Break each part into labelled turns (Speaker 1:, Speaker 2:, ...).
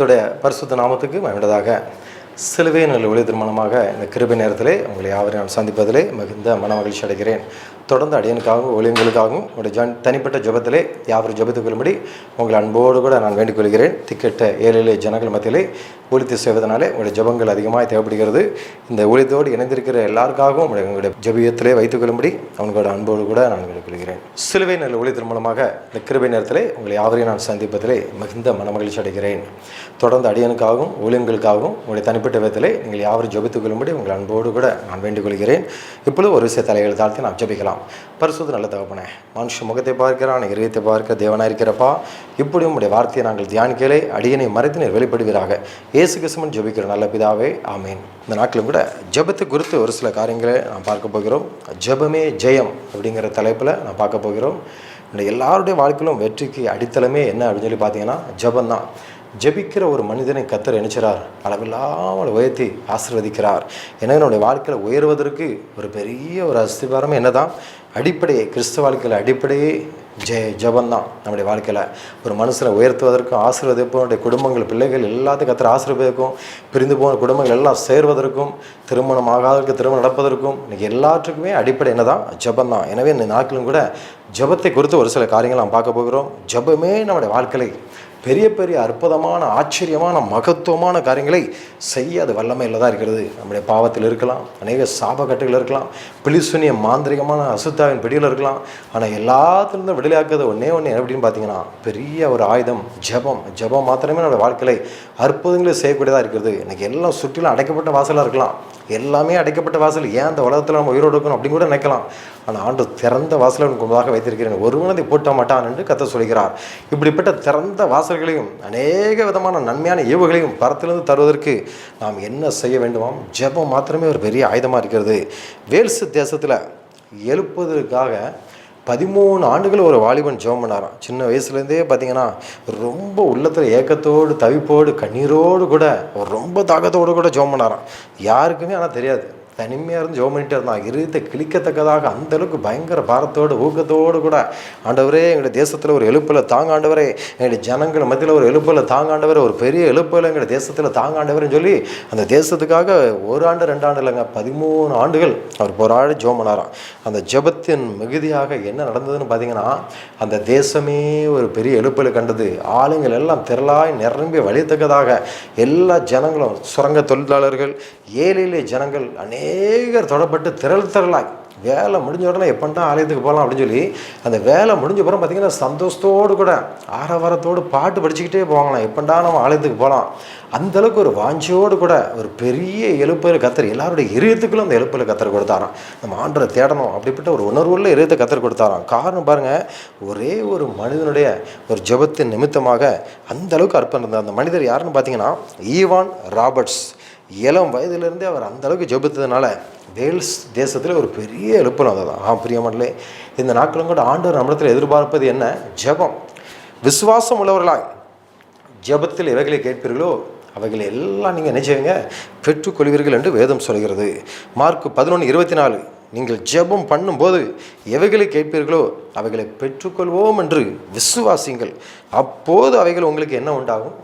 Speaker 1: கர்த்தருடைய பரிசுத்த நாமத்துக்கு மகிழ்ந்ததாக. சிலுவை நல்ல ஒளி திருமணமாக இந்த கிருபை நேரத்திலே உங்களை யாவரையும் நான் சந்திப்பதிலே மிகுந்த மன மகிழ்ச்சி அடைகிறேன். தொடர்ந்து அடியனுக்காகவும் ஒளியங்களுக்காகவும் உங்களுடைய தனிப்பட்ட ஜெபத்திலே யாவரும் ஜெபித்துக் கொள்ளும்படி உங்கள் அன்போடு கூட நான் வேண்டிக் கொள்கிறேன். திக்கெட்ட ஏழை ஜனங்கள் மத்தியிலே ஒழித்து செய்வதனாலே உங்களுடைய ஜெபங்கள் அதிகமாக தேவைப்படுகிறது. இந்த ஒழித்தோடு இணைந்திருக்கிற எல்லாருக்காகவும் உங்களுடைய ஜெபியத்திலே வைத்துக் கொள்ளும்படி அவங்களோட அன்போடு கூட நான் வேண்டிக் கொள்கிறேன். சிலுவை நல்ல ஒளி திருமணமாக இந்த கிருபை நேரத்திலே உங்களை யாவரையும் நான் சந்திப்பதிலே மிகுந்த மன மகிழ்ச்சி அடைகிறேன். தொடர்ந்து அடியனுக்காகவும் ஊழியங்களுக்காகவும் உங்களுடைய தனிப்பட்ட விதத்திலே நீங்கள் யாவரும் ஜெபித்துக் கொள்ளும்படி உங்கள் அன்போடு கூட நான் வேண்டிக் கொள்கிறேன். இப்பொழுது ஒரு விஷய தலைகளை தாழ்த்தி நாம் ஜெபிக்கலாம். பரிசுத்த நல்ல தகப்பனே, மனுஷ முகத்தை பார்க்கிறான், இதயத்தை பார்க்க தேவனாக இருக்கிறப்பா, இப்படி உங்களுடைய வார்த்தையை நாங்கள் தியானிக்கலே அடியனை மறைத்து நீர் வெளிப்படுவீராக. இயேசு கிறிஸ்துவின் ஜெபிக்கிற நல்ல பிதாவே, ஆமேன். இந்த நாட்டிலும் கூட ஜெபத்தை குறித்து ஒரு சில காரியங்களை நான் பார்க்க போகிறோம். ஜெபமே ஜெயம் அப்படிங்கிற தலைப்பில் நான் பார்க்க போகிறோம். இந்த எல்லாருடைய வாழ்க்கையிலும் வெற்றிக்கு அடித்தளமே என்ன அப்படின்னு சொல்லி பார்த்தீங்கன்னா ஜெபந்தான். ஜெபிக்கிற ஒரு மனிதனை கர்த்தர் நினைச்சார், அளவில்லாமல் உயர்த்தி ஆசீர்வதிக்கிறார். எனவே நம்முடைய வாழ்க்கையில் உயர்வதற்கு ஒரு பெரிய ஒரு அஸ்திபாரமே என்னதான், அடிப்படையே கிறிஸ்தவ வாழ்க்கையில் அடிப்படையே ஜெபந்தான். நம்முடைய வாழ்க்கையில் ஒரு மனுஷனை உயர்த்துவதற்கும் ஆசீர்வதிப்போம், நம்முடைய குடும்பங்கள் பிள்ளைகள் எல்லாத்தையும் கர்த்தர் ஆசீர்வதிக்கும், பிரிந்து போன குடும்பங்கள் எல்லாம் சேர்வதற்கும், திருமணம் ஆகாதவருக்கு திருமணம் நடப்பதற்கும், இன்றைக்கி எல்லாத்துக்குமே அடிப்படை என்னதான் ஜெபந்தான். எனவே இந்த நாட்களும் கூட ஜெபத்தை குறித்து ஒரு சில காரியங்கள் நாம் பார்க்க போகிறோம். ஜெபமே நம்முடைய வாழ்க்கையை பெரிய பெரிய அற்புதமான ஆச்சரியமான மகத்துவமான காரியங்களை செய்ய அது வல்லமையில் தான் இருக்கிறது. நம்முடைய பாவத்தில் இருக்கலாம், அநேக சாபக்கட்டுகள் இருக்கலாம், பிலிசுனிய மாந்திரிகமான அசுத்தாவின் பிடியில் இருக்கலாம். ஆனால் எல்லாத்துலேருந்து விடுதலையாக்குறது ஒன்றே ஒன்று எப்படின்னு பார்த்தீங்கன்னா பெரிய ஒரு ஆயுதம் ஜெபம். ஜெபம் மாத்திரமே நம்முடைய வாழ்க்கையை அற்புதங்களை செய்யக்கூடியதாக இருக்கிறது. இன்றைக்கி எல்லாம் சுற்றிலும் அடைக்கப்பட்ட வாசலாக இருக்கலாம், எல்லாமே அடைக்கப்பட்ட வாசல், ஏன் அந்த உலகத்தில் நம்ம உயிரோடு இருக்கணும் அப்படின்னு கூட நினைக்கலாம். ஆனால் ஆண்டு திறந்த வாசலை உனக்கு வைத்திருக்கிறேன், ஒருவனதை போட்ட மாட்டான் என்று கர்த்தர் சொல்கிறார். இப்படிப்பட்ட திறந்த வாசல்களையும் அநேக விதமான நன்மையான ஈவுகளையும் பரத்திலிருந்து தருவதற்கு நாம் என்ன செய்ய வேண்டுமாம்? ஜெபம் மாத்திரமே ஒரு பெரிய ஆயுதமாக இருக்கிறது. வேல்ஸ் தேசத்தில் எழுப்புவதற்காக 13 ஆண்டுகள் ஒரு வாலிபன் ஜெபம் பண்ணாராம். சின்ன வயசுலேருந்தே பார்த்தீங்கன்னா ரொம்ப உள்ளத்தில் ஏக்கத்தோடு தவிப்போடு கண்ணீரோடு கூட ரொம்ப தாகத்தோடு கூட ஜெபம் பண்ணாராம். யாருக்குமே ஆனால் தெரியாது, தனிமையாக இருந்து ஜெபம் பண்ணிகிட்டே இருந்தான். இருத்தை கிழிக்கத்தக்கதாக அந்தளவுக்கு பயங்கர பாரத்தோடு ஊக்கத்தோடு கூட, ஆண்டவரே எங்களுடைய தேசத்தில் ஒரு எழுப்பில் தாங்க ஆண்டவரே, எங்களுடைய ஜனங்கள் மத்தியில் ஒரு எழுப்பில் தாங்க ஆண்டவரே, ஒரு பெரிய எழுப்பில் எங்களுடைய தேசத்தில் தாங்க ஆண்டவர்னு சொல்லி அந்த தேசத்துக்காக 1 ஆண்டு 2 ஆண்டு இல்லைங்க 13 ஆண்டுகள் அவர் போராடி ஜெபம் பண்ணாராம். அந்த ஜெபத்தின் மிகுதியாக என்ன நடந்ததுன்னு பார்த்தீங்கன்னா, அந்த தேசமே ஒரு பெரிய எழுப்பில் கண்டது. ஆளுங்கள் எல்லாம் திரளாய் நிரம்பி வழியத்தக்கதாக எல்லா ஜனங்களும், சுரங்க தொழிலாளர்கள், ஏழை ஜனங்கள் அநேகர் தொடப்பட்டு திரளாய் வேலை முடிஞ்ச உடனே எப்பண்டா ஆலயத்துக்கு போகலாம் அப்படின்னு சொல்லி அந்த வேலை முடிஞ்ச அப்புறம் பார்த்திங்கன்னா சந்தோஷத்தோடு கூட ஆரவாரத்தோடு பாட்டு படிச்சுக்கிட்டே போவாங்களாம், எப்பண்டா நம்ம ஆலயத்துக்கு போகலாம். அந்தளவுக்கு ஒரு வாஞ்சியோடு கூட ஒரு பெரிய எழுப்பில் கத்தர் எல்லாருடைய இதயத்துக்குள்ளும் அந்த எழுப்பில் கத்தர் கொடுத்தாராம். நம்ம ஆண்டரை தேடணும் அப்படிப்பட்ட ஒரு உணர்வுள்ள இதயத்தை கத்தர் கொடுத்தாராம். காரணம் பாருங்கள், ஒரே ஒரு மனிதனுடைய ஒரு ஜெபத்தின் நிமித்தமாக அந்த அளவுக்கு அர்ப்பணம் இருந்தார். அந்த மனிதர் யாருன்னு பார்த்தீங்கன்னா ஈவான் ராபர்ட்ஸ். இளம் வயதிலிருந்தே அவர் அந்தளவுக்கு ஜெபித்ததுனால வேல்ஸ் தேசத்தில் ஒரு பெரிய எழுப்பணும். அதுதான் பிரியமல்லே, இந்த நாட்களும் கூட ஆண்டவர் நம்மிடத்தில் எதிர்பார்ப்பது என்ன? ஜெபம். விசுவாசம் உள்ளவர்களாய் ஜெபத்தில் எவைகளை கேட்பீர்களோ அவைகளை எல்லாம் நீங்கள் என்ன செய்வீங்க? பெற்றுக்கொள்வீர்கள் என்று வேதம் சொல்கிறது. மார்க் 11:24, நீங்கள் ஜெபம் பண்ணும்போது எவைகளை கேட்பீர்களோ அவைகளை பெற்றுக்கொள்வோம் என்று விசுவாசிங்கள், அப்போது அவைகள் உங்களுக்கு என்ன உண்டாகும்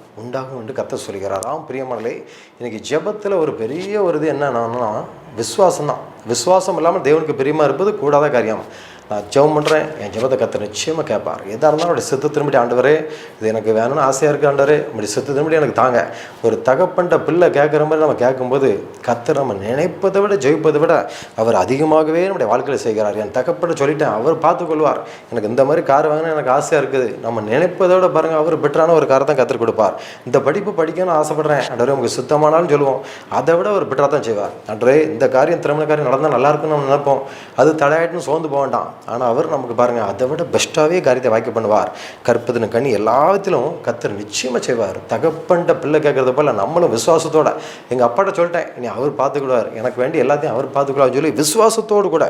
Speaker 1: என்று கர்த்தர் சொல்கிறாராம். பிரியமானலே, இன்றைக்கி ஜெபத்தில் ஒரு பெரிய ஒரு இது என்னன்னா விசுவாசம்தான். விசுவாசம் இல்லாமல் தேவனுக்கு பிரியமாக இருப்பது கூடாத காரியம். நான் ஜெபம் பண்ணுறேன், என் ஜெபத்தை கர்த்தர் நிச்சயமாக கேட்பார். எதாக இருந்தாலும் அவருடைய சித்த திரும்பி ஆண்டவரே இது எனக்கு வேணும்னு ஆசையாக இருக்குது ஆண்டவரே, உங்களுடைய சித்த திரும்பி எனக்கு தாங்க. ஒரு தகப்பன்ட்ட பிள்ளை கேட்குற மாதிரி நம்ம கேட்கும்போது கர்த்தர் நம்ம நினைப்பதை விட ஜெயிப்பதை விட அவர் அதிகமாகவே நம்முடைய வாழ்க்கையில் செய்கிறார். என் தகப்பன்ட்ட சொல்லிட்டேன், அவர் பார்த்துக்கொள்வார். எனக்கு இந்த மாதிரி கார் வாங்கினா எனக்கு ஆசையாக இருக்குது, நம்ம நினைப்பதை விட பாருங்கள் அவர் பெட்டரான ஒரு காரை தான் கற்றுக் கொடுப்பார். இந்த படிப்பு படிக்கணும்னு ஆசைப்படுறேன் ஆண்டவரே, உங்களுக்கு சுத்தமானாலும் சொல்லுவோம், அதை விட அவர் பெட்டராக தான் செய்வார். ஆண்டவரே இந்த காரியம் திருமண காரியம் நடந்தால் நல்லாயிருக்குன்னு நம்ம நினைப்போம், அது தடையாயிட்டுன்னு சோர்ந்து போக வேண்டாம். ஆனால் அவர் நமக்கு பாருங்கள் அதை விட பெஸ்ட்டாகவே காரியத்தை வாய்க்க பண்ணுவார். கற்பதின கனி எல்லாத்திலும் கர்த்தர் நிச்சயமாக செய்வார். தகப்பன்ட்ட பிள்ளை கேட்குறத போல் நம்மளும் விசுவாசத்தோட, எங்கள் அப்பாட்ட சொல்லிட்டேன் இனி அவர் பார்த்துக்கிடுவார், எனக்கு வேண்டிய எல்லாத்தையும் அவர் பார்த்துக்கிடுவார்னு சொல்லி விசுவாசத்தோடு கூட.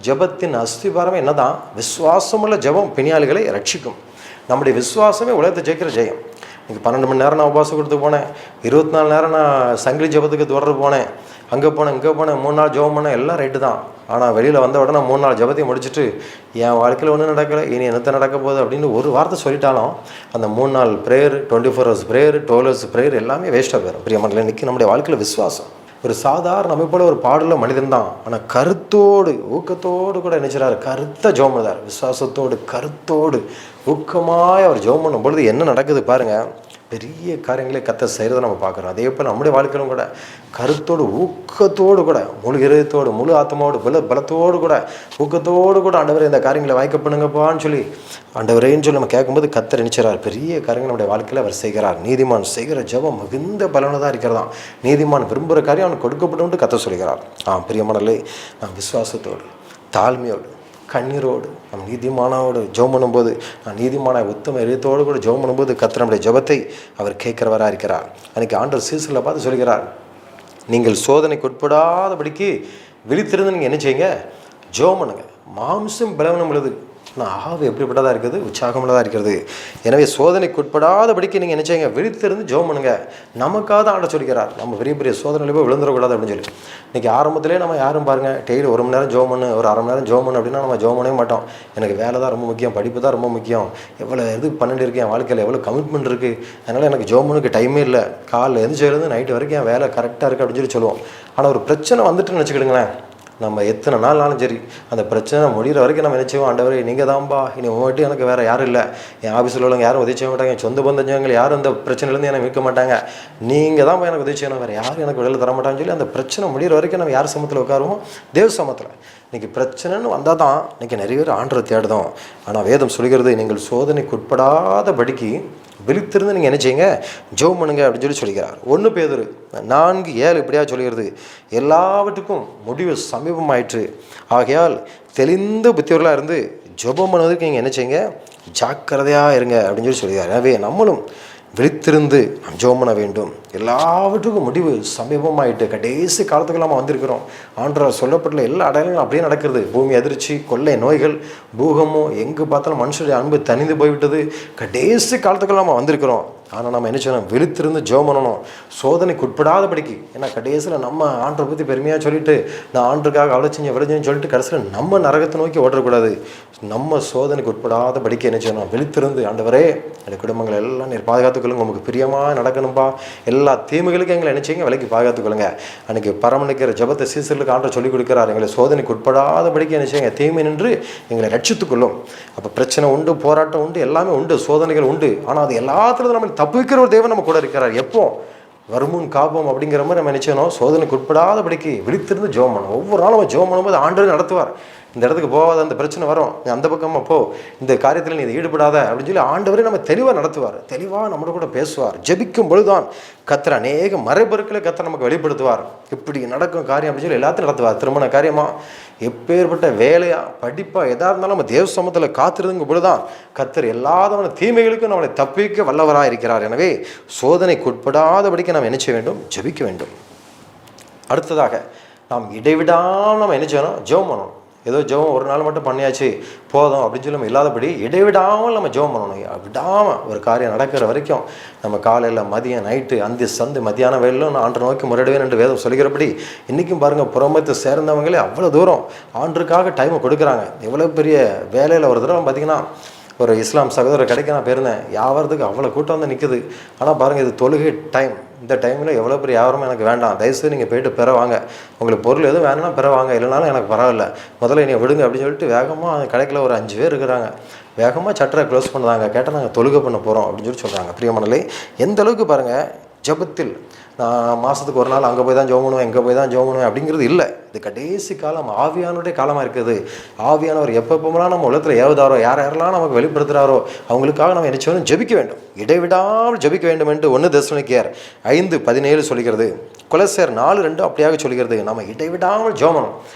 Speaker 1: ஜெபத்தின் அஸ்திபாரமே என்ன தான்? விசுவாசமுள்ள ஜெபம் பிணியாளிகளை ரட்சிக்கும். நம்முடைய விசுவாசமே உலகத்தை ஜெயிக்கிற ஜெயம். இன்றைக்கி 12 மணி நேரம் நான் உபவாசம் கொடுத்து போனேன், 24 நேரம் நான் சங்கிலி ஜெபத்துக்கு தொடர்ந்து போனேன், அங்கே போனேன் இங்கே போனேன், 3 நாள் ஜெபம் பண்ணேன், எல்லாம் ரைட்டு தான். ஆனால் வெளியில் வந்த உடனே 3-4 ஜெபத்தையும் முடிச்சுட்டு என் வாழ்க்கையில் ஒன்றும் நடக்கலை, இனி என்னத்த நடக்க போகுது அப்படின்னு ஒரு வார்த்தை சொல்லிட்டாலும் அந்த 3 நாள் prayer, 24 hours prayer, 12 hours prayer எல்லாமே வேஸ்ட்டாக போயிடும். பிரியமானவர்களே, இன்றைக்கி நம்முடைய வாழ்க்கையில் விசுவாசம் ஒரு சாதாரண நம்ம போல ஒரு பாடுள்ள மனிதன் தான். ஆனால் கருத்தோடு ஊக்கத்தோடு கூட நினைச்சார், கருத்த ஜெபம் பண்ணார். விசுவாசத்தோடு கருத்தோடு ஊக்கமாய் அவர் ஜெபம் பண்ணும் பொழுது என்ன நடக்குது பாருங்கள், பெரிய காரியங்களே கர்த்தர் செய்கிறத நம்ம பார்க்குறோம். அதே போல் நம்முடைய வாழ்க்கையிலும் கூட கருத்தோடு ஊக்கத்தோடு கூட முழு இதயத்தோடு முழு ஆத்மாவோடு பலத்தோடு கூட ஊக்கத்தோடு கூட ஆண்டவரே இந்த காரியங்களை வாய்க்க பண்ணுங்கப்பான்னு சொல்லி ஆண்டவரேன்னு சொல்லி நம்ம கேட்கும்போது கர்த்தர் நினைச்சார் பெரிய காரியங்கள் நம்முடைய வாழ்க்கையில் அவர் செய்கிறார். நீதிமான் செய்கிற ஜெபம் மிகுந்த பலனதாக இருக்கிறதாம். நீதிமான் விரும்புகிற காரியம் அவனுக்கு கொடுக்கப்படும் கர்த்தர் சொல்கிறார். பிரியமானவர்களே, நான் விசுவாசத்தோடு தாழ்மையோடு கண்ணீரோடு நம் நீதிமானோடு ஜெபம் பண்ணும்போது, நான் நீதிமான உத்தம இதயத்தோடு கூட ஜெபம் பண்ணும்போது கர்த்தர் நம்முடைய ஜெபத்தை அவர் கேட்கிறவராக இருக்கிறார். அன்றைக்கி ஆண்டவர் சீசரில் பார்த்து சொல்கிறார், நீங்கள் சோதனைக்கு உட்படாதபடிக்கு விழித்திருந்து நீங்கள் என்ன செய்யுங்க, ஜெபம் பண்ணுங்க. மாம்சம் பலவீனம் உள்ளது, ஆனால் ஆவி எப்படிப்பட்டதாக இருக்குது, உற்சாகமுள்ளதாக இருக்கிறது. எனவே சோதனைக்கு உட்படாதபடிக்கு நீங்கள் என்ன செய்யுங்க, விழித்திருந்து ஜெபம் பண்ணுங்க. நமக்காக தான் ஆண்ட சொல்லிக்கிறார். நம்ம பெரிய பெரிய சோதனையில் போய் விழுந்துடக்கூடாது அப்படின்னு சொல்லி. இன்றைக்கி ஆரம்பத்திலே நம்ம யாரும் பாருங்கள், டெய்லி 1 மணி நேரம் ஜெபம் பண்ணு, ஒரு 1/2 மணி நேரம் ஜெபம் பண்ணு அப்படின்னா நம்ம ஜெபம் பண்ணவே மாட்டோம். எனக்கு வேலை தான் ரொம்ப முக்கியம், படிப்பு தான் ரொம்ப முக்கியம், எவ்வளோ இது பண்ணிட்டு இருக்கேன், என் வாழ்க்கையில் எவ்வளோ கமிட்மெண்ட் இருக்குது, அதனால் எனக்கு ஜெபம் பண்ணுக்கு டைமே இல்லை, காலைல எழுந்திரிச்சிலேருந்து நைட்டு வரைக்கும் என் வேலை கரெக்டாக இருக்குது அப்படின்னு சொல்லி சொல்லுவோம். ஆனால் ஒரு பிரச்சனை வந்துட்டுன்னு வச்சுக்கிடுங்களேன், நம்ம எத்தனை நாள்னாலும் சரி அந்த பிரச்சனை முடிகிற வரைக்கும் நம்ம நினச்சோம், ஆண்டவரே நீங்கள் தான்பா, இனி உங்கள்கிட்ட எனக்கு வேறு யாரும் இல்லை, என் ஆஃபீஸில் உள்ளவங்க யாரும் உதவி செய்ய மாட்டாங்க, என் சொந்த பந்தஞ்சவங்க யாரும் அந்த பிரச்சனையிலேருந்து எனக்கு மீட்க மாட்டாங்க, நீங்கள் தான் எனக்கு உதவி செய்யணும், வேறு யாரும் எனக்கு விடுதலை தர மாட்டாங்கன்னு சொல்லி அந்த பிரச்சனை முடிகிற வரைக்கும் நம்ம யார் சமத்தில் உட்காருவோம், தேவ சமத்தில். இன்றைக்கி பிரச்சனைன்னு வந்தால் தான் இன்றைக்கி நிறைய பேர் ஆண்டரை தேடுதோம். ஆனால் வேதம் சொல்கிறது, நீங்கள் சோதனைக்கு உட்படாதபடிக்கு விழித்திருந்து நீங்கள் என்ன செய்யுங்க, ஜெபம் பண்ணுங்க அப்படின்னு சொல்லி சொல்லிக்கிறார். 1 பேதுரு 4:7 இப்படியா சொல்கிறது, எல்லாவற்றுக்கும் முடிவு சமீபமாயிற்று, ஆகையால் தெளிந்த புத்தியவர்களாக இருந்து ஜெபம் பண்ணுவதற்கு நீங்கள் என்ன செய்யுங்க, ஜாக்கிரதையாக இருங்க அப்படின்னு சொல்லி சொல்லிக்கிறார். எனவே நம்மளும் விழித்திருந்து நாம் ஜெபம் பண்ண வேண்டும். எல்லாவற்றுக்கும் முடிவு சமீபமாயிட்டு கடைசி காலத்துக்கு நம்ம வந்திருக்கிறோம். ஆண்டவர் சொல்லப்பட்டுள்ள எல்லா அடையாளங்களும் அப்படியே நடக்கிறது. பூமி அதிர்ச்சி, கொள்ளை நோய்கள், பூகமும், எங்கே பார்த்தாலும் மனுஷனுடைய அன்பு தனிந்து போய்விட்டது. கடைசி காலத்துக்கு நம்ம வந்திருக்கிறோம். ஆனால் நம்ம என்ன செய்யணும், விழித்திருந்து ஜெபம் பண்ணணும், சோதனைக்கு உட்படாதபடிக்கு. ஏன்னா கடைசியில் நம்ம ஆண்டரை பற்றி பெருமையாக சொல்லிட்டு, நான் ஆண்டுக்காக அவ்வளோ செஞ்சேன் இவ்வளோ செஞ்சேன்னு சொல்லிட்டு கடைசியில் நம்ம நரகத்தை நோக்கி ஓடக்கூடாது. நம்ம சோதனைக்கு உட்படாதபடிக்கு என்ன செய்யணும், விழித்திருந்து ஆண்டவரே என்னுடைய குடும்பங்கள் எல்லாம் நீர் பாதுகாத்துக்கொள்ளுங்க, உங்களுக்கு பிரியமாக நடக்கணும்பா, எல்லா தீமைகளுக்கும் எங்களை என்ன செய்யுங்க, விலைக்கு பாதுகாத்துக்கொள்ளுங்க. அன்றைக்கி பரமணிக்கிற ஜெபத்தை சீசர்களுக்கு ஆண்டர் சொல்லிக் கொடுக்கிறார். எங்களை சோதனைக்கு உட்படாதபடிக்கு என்ன செய்யுங்க, தீமை நின்று எங்களை ரட்சித்துக்கொள்ளும். அப்போ பிரச்சனை உண்டு, போராட்டம் உண்டு, எல்லாமே உண்டு, சோதனைகள் உண்டு. ஆனால் அது எல்லாத்துலேயும் நம்ம தப்புவிக்கிற ஒரு தேவன் நம்ம கூட இருக்கிறார். எப்போ வருமுன் காப்போம் அப்படிங்கிற மாதிரி நம்ம நினைச்சோம், சோதனைக்கு உட்படாதபடிக்கு விழித்திருந்து ஜெபம் பண்ணணும். ஒவ்வொரு நாளும் ஜெபம் பண்ணும்போது ஆண்டவர் நடத்துவார். இந்த இடத்துக்கு போகாத, அந்த பிரச்சனை வரும், நீ அந்த பக்கமாக போ, இந்த காரியத்தில் நீ ஈடுபடாத அப்படின்னு சொல்லி ஆண்டவரே நம்ம தெளிவாக நடத்துவார். தெளிவாக நம்மளோட கூட பேசுவார். ஜெபிக்கும் பொழுதுதான் கர்த்தர் அநேக மறைபொருட்களை கர்த்தர் நமக்கு வெளிப்படுத்துவார். இப்படி நடக்கும் காரியம் அப்படின்னு சொல்லி எல்லாத்தையும் நடத்துவார். திருமண காரியமாக, எப்பேற்பட்ட வேலையாக, படிப்பாக, எதாக இருந்தாலும் நம்ம தேவ சமூகத்தில் காத்திருந்துங்க பொழுதுதான் கர்த்தர் எல்லாதவன தீமைகளுக்கும் நம்மளை தப்பிக்க வல்லவராக இருக்கிறார். எனவே சோதனைக்கு உட்படாதபடிக்கு நாம் என்ன செய்ய வேண்டும், ஜெபிக்க வேண்டும். அடுத்ததாக நாம் இடைவிடாமல் நம்ம என்ன செய்யணும், ஜெபம் பண்ணணும். ஏதோ ஜெபம் ஒரு நாள் மட்டும் பண்ணியாச்சு போதும் அப்படின்னு சொல்லி நம்ம இல்லாதபடி இடைவிடாமல் நம்ம ஜெபம் பண்ணணும். விடாமல் ஒரு காரியம் நடக்கிற வரைக்கும் நம்ம காலையில், மதியம், நைட்டு, அந்தி சந்து மத்தியான வேலையிலும் நான் ஆண்டை நோக்கி முறையிடுவேன் என்று வேதம் சொல்கிறபடி இன்றைக்கும் பாருங்கள், புறமத்தை சேர்ந்தவங்களே அவ்வளோ தூரம் ஆண்டுக்காக டைமை கொடுக்குறாங்க. எவ்வளோ பெரிய வேலையில் ஒரு தடவை பார்த்திங்கன்னா, ஒரு இஸ்லாம் சகோதரர் கடைக்கு நான் போயிருந்தேன். வியாபாரத்துக்கு அவ்வளோ கூட்டம் வந்து நிற்குது. ஆனால் பாருங்கள், இது தொழுகை டைம். இந்த டைமில் எவ்வளோ பெரிய வியாபாரமும் எனக்கு வேண்டாம், தயவுசெய்து நீங்கள் போய்ட்டு பெற வாங்க, உங்களுக்கு பொருள் எதுவும் வேணும்னா பெற வாங்க, இல்லைனாலும் எனக்கு பரவாயில்ல, முதல்ல நீங்கள் விடுங்க அப்படின்னு சொல்லிட்டு வேகமாக கடைக்கில் ஒரு 5 பேர் இருக்கிறாங்க. வேகமாக சட்டரை க்ளோஸ் பண்ணுறாங்க. கேட்டால் நாங்கள் தொழுகை பண்ண போகிறோம் அப்படின்னு சொல்லி சொல்கிறாங்க. பிரியமானவர்களே, எந்த அளவுக்கு பாருங்கள், ஜெபத்தில் நான் மாதத்துக்கு ஒரு நாள் அங்கே போய் தான் ஜெபம் பண்ணுவேன், எங்கே போய் தான் ஜெபம் பண்ணுவேன் அப்படிங்கிறது இல்லை. இது கடைசி காலம், ஆவியானுடைய காலமாக இருக்குது. ஆவியானவர் எப்பப்போலாம் நம்ம உலகத்தில் ஏவுதாரோ, யாரெல்லாம் நமக்கு வெளிப்படுத்துகிறாரோ அவங்களுக்காக நம்ம என்ன செய்யணும், ஜெபிக்க வேண்டும், இடைவிடாமல் ஜெபிக்க வேண்டும் என்று 1 தெசலோனிக்கேயர் 5:17 சொல்கிறது. கொலோசியர் 4:2 அப்படியாக சொல்கிறது. நம்ம இடைவிடாமல் ஜெபம்.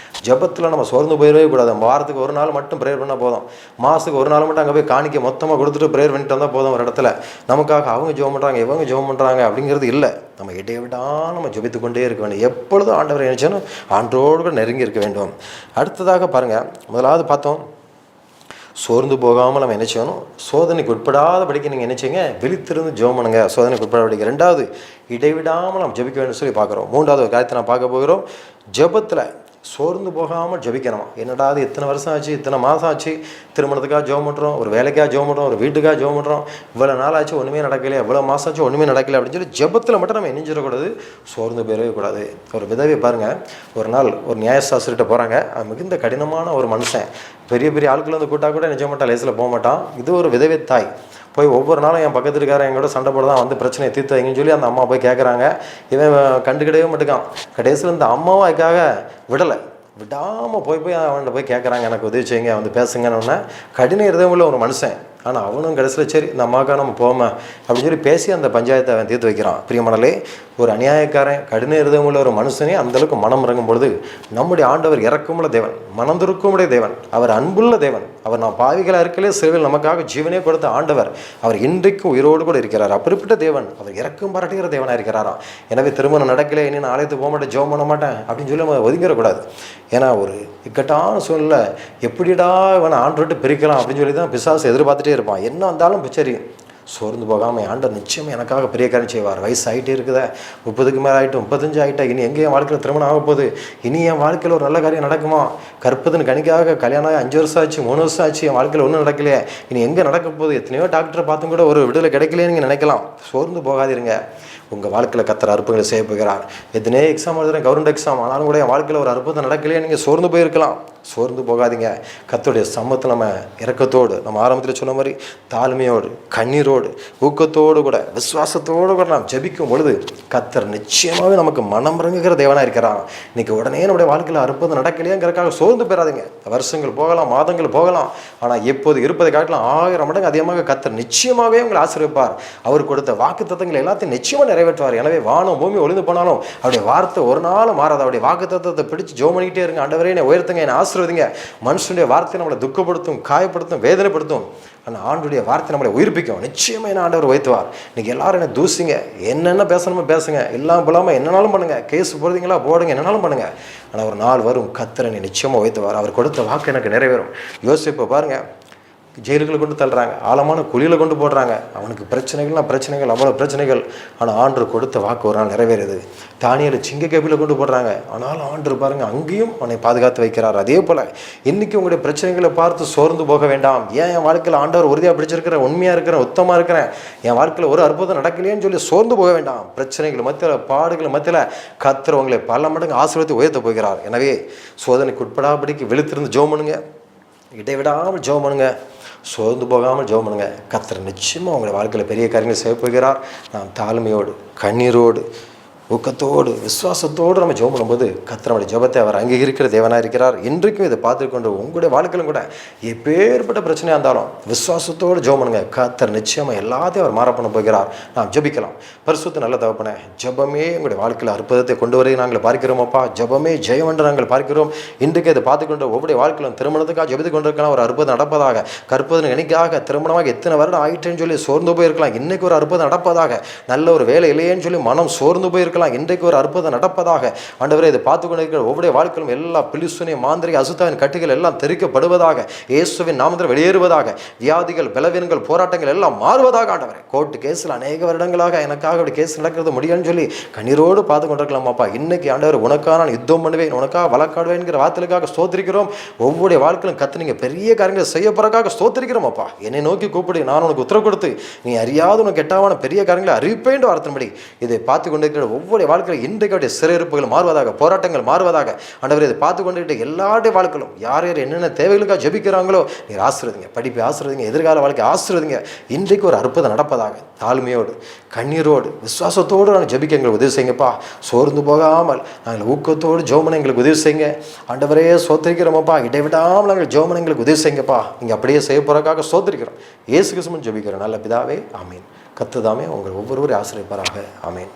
Speaker 1: ஜெபத்தில் நம்ம சோர்ந்து போயிடவே கூடாது. வாரத்துக்கு ஒரு நாள் மட்டும் ப்ரேயர் பண்ணால் போதும். மாதத்துக்கு ஒரு நாள் மட்டும் அங்கே போய் காணிக்க மொத்தமாக கொடுத்துட்டு ப்ரேயர் பண்ணிட்டு வந்தால் போதும். ஒரு இடத்துல நமக்காக அவங்க ஜெபம் பண்ணுறாங்க, இவங்க ஜெபம் பண்ணுறாங்க அப்படிங்கிறது இல்லை. நம்ம இடைவிடாமல் நம்ம ஜெபித்து கொண்டே இருக்க வேண்டும். எப்பொழுதும் ஆண்டவரை நினைச்சோம், ஆண்டோடு கூட நெருங்கி இருக்க வேண்டும். அடுத்ததாக பாருங்கள், முதலாவது பார்த்தோம், சோர்ந்து போகாமல் நம்ம என்ன செய்யணும், சோதனைக்கு உட்படாதபடிக்கு நீங்கள் என்ன செய்யுங்க, விழித்திருந்து ஜெபம் பண்ணுங்க, சோதனைக்கு உட்படாதபடிக்கு. 2வது, இடைவிடாமல் நம்ம ஜெபிக்க வேண்டும் சொல்லி பார்க்குறோம். 3வது ஒரு காரியத்தை நான் பார்க்க போகிறோம், ஜெபத்தில் சோர்ந்து போகாமல் ஜெபிக்கணுமா. என்னடா அது இத்தனை வருஷம் ஆச்சு, இத்தனை மாதம் ஆச்சு, திருமணத்துக்காக ஜெபம் பண்ணுறோம், ஒரு வேலைக்காக ஜெபம் பண்ணுறோம், ஒரு வீட்டுக்காக ஜெபம் பண்ணுறோம், இவ்வளோ நாள் ஆச்சு ஒன்றுமே நடக்கலையே, இவ்வளோ மாதம் ஆச்சு ஒன்றுமே நடக்கலை அப்படின்னு சொல்லி ஜெபத்தில் மட்டும் நம்ம இணைஞ்சிடக்கூடாது, சோர்ந்து போயிடவே கூடாது. ஒரு விதவை பாருங்கள், ஒரு நாள் ஒரு நியாயசாஸ்திரிகிட்ட போகிறாங்க. மிகுந்த கடினமான ஒரு மனுஷன், பெரிய பெரிய ஆட்கள் வந்து கூட்டா கூட நிஜ மாட்டான், லேசில் போக மாட்டான். இது ஒரு விதவை தாய். போய் ஒவ்வொரு நாளும் என் பக்கத்து இருக்கார எங்கூட சண்டை போட தான் வந்து பிரச்சனையை தீர்த்து வைங்கன்னு சொல்லி அந்த அம்மா போய் கேட்குறாங்க. இவன் கண்டுக்கிடவே மாட்டுக்கான். கடைசியில் இந்த அம்மாவும் அதுக்காக விடாமல் போய் அவன்கிட்ட போய் கேட்குறாங்க, எனக்கு உதவி செய்யுங்க, வந்து பேசுங்கன்னு. கடின இருதயம் உள்ள ஒரு மனுஷன். ஆனால் அவனும் கடைசியில் சரி இந்த அம்மாவுக்காக நம்ம போவோமே அப்படின்னு சொல்லி பேசி அந்த பஞ்சாயத்தை அவன் தீர்த்து வைக்கிறான். பிரியமணலே, ஒரு அநியாயக்காரன் கடின இருதயம் உள்ள ஒரு மனுஷனே அந்தளவுக்கு மனம் இறங்கும் பொழுது நம்முடைய ஆண்டவர் இறக்கமுள்ள தேவன், மனந்திருக்குமுடைய தேவன், அவர் அன்புள்ள தேவன், அவர் நாம் பாவிகளாக இருக்கலே சிறுவில் நமக்காக ஜீவனே கொடுத்த ஆண்டவர், அவர் இன்றைக்கும் உயிரோடு கூட இருக்கிறார். அப்படிப்பட்ட தேவன், அவர் இறக்கும் பாராட்டுகிற தேவனாக இருக்கிறாராம். எனவே திருமணம் நடக்கலை, இனி நான் ஆலயத்துக்கு போக மாட்டேன், ஜெபம் பண்ண மாட்டேன் அப்படின்னு சொல்லி நம்ம ஒதுங்கிடக்கூடாது. ஏன்னா ஒரு இக்கட்டான சூழ்நிலை எப்படிடா இவனை ஆண்டவர்கிட்ட பிரிக்கலாம் அப்படின்னு சொல்லி தான் பிசாசு எதிர்பார்த்துட்டே இருப்பான். என்ன வந்தாலும் சரி சோர்ந்து போகாமல் ஆண்டவர் நிச்சயம் எனக்காக பெரிய காரியம் செய்வார். வயசு ஆகிட்டே இருக்குதா, 30க்கு மேலே ஆகிட்டு, 35 ஆகிட்டா, இனி எங்கே என் வாழ்க்கையில் திருமணம் ஆக போகுது, இனி என் வாழ்க்கையில் ஒரு நல்ல காரியம் நடக்குமா, கற்பதின் கணிக்காக கல்யாணம் ஆகி 5 வருஷம் ஆச்சு, 3 வருஷம் ஆச்சு, என் வாழ்க்கையில் ஒன்றும் நடக்கலையே, இனி எங்கே நடக்க போகுது, எத்தனையோ டாக்டரை பார்த்தும் கூட ஒரு விடுதலை கிடைக்கலையே நீங்கள் நினைக்கலாம். சோர்ந்து போகாதீருங்க. உங்கள் வாழ்க்கையில் கர்த்தர் அற்புதங்களை செய்ய போகிறார். எத்தனையோ எக்ஸாம் எழுதுறேன், கவர்மெண்ட் எக்ஸாம், ஆனாலும் கூட என் வாழ்க்கையில் ஒரு அற்புதம் நடக்கலையே நீங்கள் சோர்ந்து போயிருக்கலாம். சோர்ந்து போகாதீங்க. கர்த்தருடைய சமூகத்தில் நம்ம இரக்கத்தோடு, நம்ம ஆரம்பத்தில் சொன்ன மாதிரி தாழ்மையோடு, கண்ணீரோடு, ஊக்கத்தோடு கூட, விசுவாசத்தோடு கூட நாம் ஜெபிக்கும் பொழுது கர்த்தர் நிச்சயமாகவே நமக்கு மனம் இறங்குகிற தேவனாக இருக்கிறான். இன்றைக்கி உடனே நம்முடைய வாழ்க்கையில் அற்புதம் நடக்கலையேங்கிறதுக்காக சோர்ந்து போயிடாதீங்க. வருஷங்கள் போகலாம், மாதங்கள் போகலாம், ஆனால் எப்போது இருப்பதை காட்டிலும் 1000 மடங்கு அதிகமாக கர்த்தர் நிச்சயமாகவே உங்களை ஆசீர்வதிப்பார். அவர் கொடுத்த வாக்குத்தத்தங்களை எல்லாத்தையும் நிச்சயமாக நிறைவேற்றுவார். எனவே வானம் பூமி ஒளிந்து போனாலும் அவருடைய வார்த்தை ஒரு நாள் மாறாது. அவருடைய வாக்குத்தத்தத்தை பிடிச்சு ஜெபம் பண்ணிக்கிட்டே இருங்க. ஆண்டவரே என்னை உயர்த்துங்க, என்னை ஆசீர்வதிங்க. மனுஷனுடைய வார்த்தை நம்மளை துக்கப்படுத்தும், காயப்படுத்தும், வேதனைப்படுத்தும். ஆனால் ஆண்டுடைய வார்த்தை நம்மளை உயிர்ப்பிக்கும். நிச்சயமாக என்ன ஆண்டவர் உயர்த்துவார். இன்னைக்கு எல்லாரும் என்ன தூசிங்க, என்னென்ன பேசணுமோ பேசுங்க, எல்லாம் போலாமல் என்னன்னாலும் பண்ணுங்க, கேஸ் போடுறீங்களா போடுங்க, என்னன்னாலும் பண்ணுங்க. ஆனால் ஒரு நாள் வரும், கர்த்தரை நிச்சயமாக உயர்த்துவார். அவர் கொடுத்த வாக்கு எனக்கு நிறைவேறும். யோசிப்பை பாருங்க, ஜெயிலுகளை கொண்டு தள்ளுறாங்க, ஆழமான குழியில் கொண்டு போடுறாங்க, அவனுக்கு பிரச்சனைகள், அவ்வளோ பிரச்சனைகள். ஆனால் ஆண்டவர் கொடுத்த வாக்கு ஒரு நாள் நிறைவேறுது. தானியேலை சிங்க கேபியில் கொண்டு போடுறாங்க, ஆனாலும் ஆண்டவர் பாருங்க அங்கேயும் அவனை பாதுகாத்து வைக்கிறார். அதே போல் இன்றைக்கி உங்களுடைய பிரச்சனைகளை பார்த்து சோர்ந்து போக வேண்டாம். ஏன் என் வாழ்க்கையில் ஆண்டவர் உறுதியாக பிடிச்சிருக்கிறேன், உண்மையாக இருக்கிறேன், உத்தமாக இருக்கிறேன், என் வாழ்க்கையில் ஒரு அற்புதம் நடக்கலையேன்னு சொல்லி சோர்ந்து போக வேண்டாம். பிரச்சனைகள் மத்தியில், பாடுகள் மத்தியில் கர்த்தர் உங்களை பல மடங்கு ஆசீர்வதித்து உயர்த்த போகிறார். எனவே சோதனைக்கு உட்படாபடிக்கு விழித்திருந்து ஜெபம் பண்ணுங்க, இடைவிடாமல் ஜெபம் பண்ணுங்க, சோர்ந்து போகாமல் ஜெபம் பண்ணுங்க. கர்த்தர் நிச்சயமாக உங்களை வாழ்க்கையில் பெரிய காரியங்கள் செய்ய போகிறார். நாம் தாழ்மையோடு, கண்ணீரோடு, ஊக்கத்தோடு, விசுவாசத்தோடு நம்ம ஜெபம் பண்ணும்போது கர்த்தருடைய ஜெபத்தை அவர் அங்கீகரிக்கிற தேவனாக இருக்கிறார். இன்றைக்கும் இதை பார்த்துக்கொண்டு உங்களுடைய வாழ்க்கையிலும் கூட எப்பேற்பட்ட பிரச்சனையாக இருந்தாலும் விசுவாசத்தோடு ஜெபம் பண்ணுங்க. கர்த்தர் நிச்சயமாக எல்லாத்தையும் அவர் மாற பண்ண போகிறார். நாம் ஜெபிக்கலாம். பரிசுத்த நல்ல தகப்பனே, ஜெபமே உங்களுடைய வாழ்க்கையில் அற்புதத்தை கொண்டு வரை நாங்கள் பார்க்கிறோமப்பா. ஜெபமே ஜெயம் என்று நாங்கள் பார்க்கிறோம். இன்றைக்கு இதை பார்த்துக்கொண்டு ஒவ்வொரு வாழ்க்கையிலும் திருமணத்துக்காக ஜெபித்து கொண்டிருக்கலாம், ஒரு அற்புதம் நடப்பதாக. கற்பதன் எண்ணிக்கையாக திருமணமாக எத்தனை வருடம் ஆயிட்டேன்னு சொல்லி சோர்ந்து போயிருக்கலாம், இன்றைக்கு ஒரு அற்புதம் நடப்பதாக. நல்ல ஒரு வேலை இல்லையேன்னு சொல்லி மனம் சோர்ந்து போயிருக்கலாம், இன்றைக்கு ஒரு அற்புதம் நடப்பதாக. ஆண்டவரே, இதை பார்த்து கொண்டிருக்கிற ஒவ்வொரு வாழ்க்கையிலும் எல்லா பிலிசுனை, மாந்திரிக, அசுத்தாவின் கட்டுகள் எல்லாம் தெரிவிக்கப்படுவதாக. இயேசுவின் நாமத்தில் வெளியேறுவதாக. வியாதிகள், பலவீனங்கள், போராட்டங்கள் எல்லாம் மாறுவதாக. ஆண்டவரே, கோர்ட்டு கேஸில் அநேக வருடங்களாக எனக்காக அப்படி கேஸ் நடக்கிறது முடியும்னு சொல்லி கண்ணீரோடு பார்த்து கொண்டிருக்கலாமாப்பா. இன்னைக்கு ஆண்டவர் உனக்காக நான் யுத்தம் பண்ணுவேன், உனக்காக வழக்காடுவேன்கிற வார்த்தைகளுக்காக ஸ்தோத்திரிக்கிறோம். ஒவ்வொரு வாழ்க்கையிலும் கத்து நீங்கள் பெரிய காரியங்களை செய்ய போறதுக்காக ஸ்தோத்திரிக்கிறோமாப்பா. என்னை நோக்கி கூப்பிடு, நான் உனக்கு உத்தரவு கொடுத்து நீ அறியாத உனக்கு எட்டாவான பெரிய காரியங்களை அறிவிப்பேன் வார்த்தைப்படி. இதை பார்த்து கொண்டிருக்கிற ஒவ்வொரு வாழ்க்கையில் இன்றைக்கு சிறையிருப்புகள் மாறுவதாக, போராட்டங்கள் மாறுவதாக. ஆண்டவர், இதை பார்த்து கொண்டுகிட்டு எல்லாருடைய வாழ்க்கையிலும் யார் யார் என்னென்ன தேவைகளுக்காக ஜெபிக்கிறாங்களோ நீர் ஆசீர்வதிங்க, படிப்பை ஆசீர்வதிங்க, எதிர்கால வாழ்க்கை ஆசீர்வதிங்க. இன்றைக்கு ஒரு அற்புதம் நடப்பதாக. தாழ்மையோடு, கண்ணீரோடு, விசுவாசத்தோடு நாங்கள் ஜெபிக்க எங்களுக்கு உதவி செய்யுங்கப்பா. சோர்ந்து போகாமல் நாங்கள் ஊக்கத்தோடு ஜெபம் எங்களுக்கு உதவி செய்யுங்க. ஆண்டவரே, சோத்திரிக்கிறோமப்பா. இடைவிடாமல் நாங்கள் ஜெபம் எங்களுக்கு உதவி செய்யுங்கப்பா. நீங்கள் அப்படியே செய்ய போறதுக்காக சோத்திரிக்கிறோம். இயேசு கிறிஸ்துவின் ஜெபிக்கிறோம் நல்ல பிதாவே, ஆமீன். கர்த்தர் தாமே உங்கள் ஒவ்வொருவரையும் ஆசீர்வதிப்பாராக. ஆமீன்.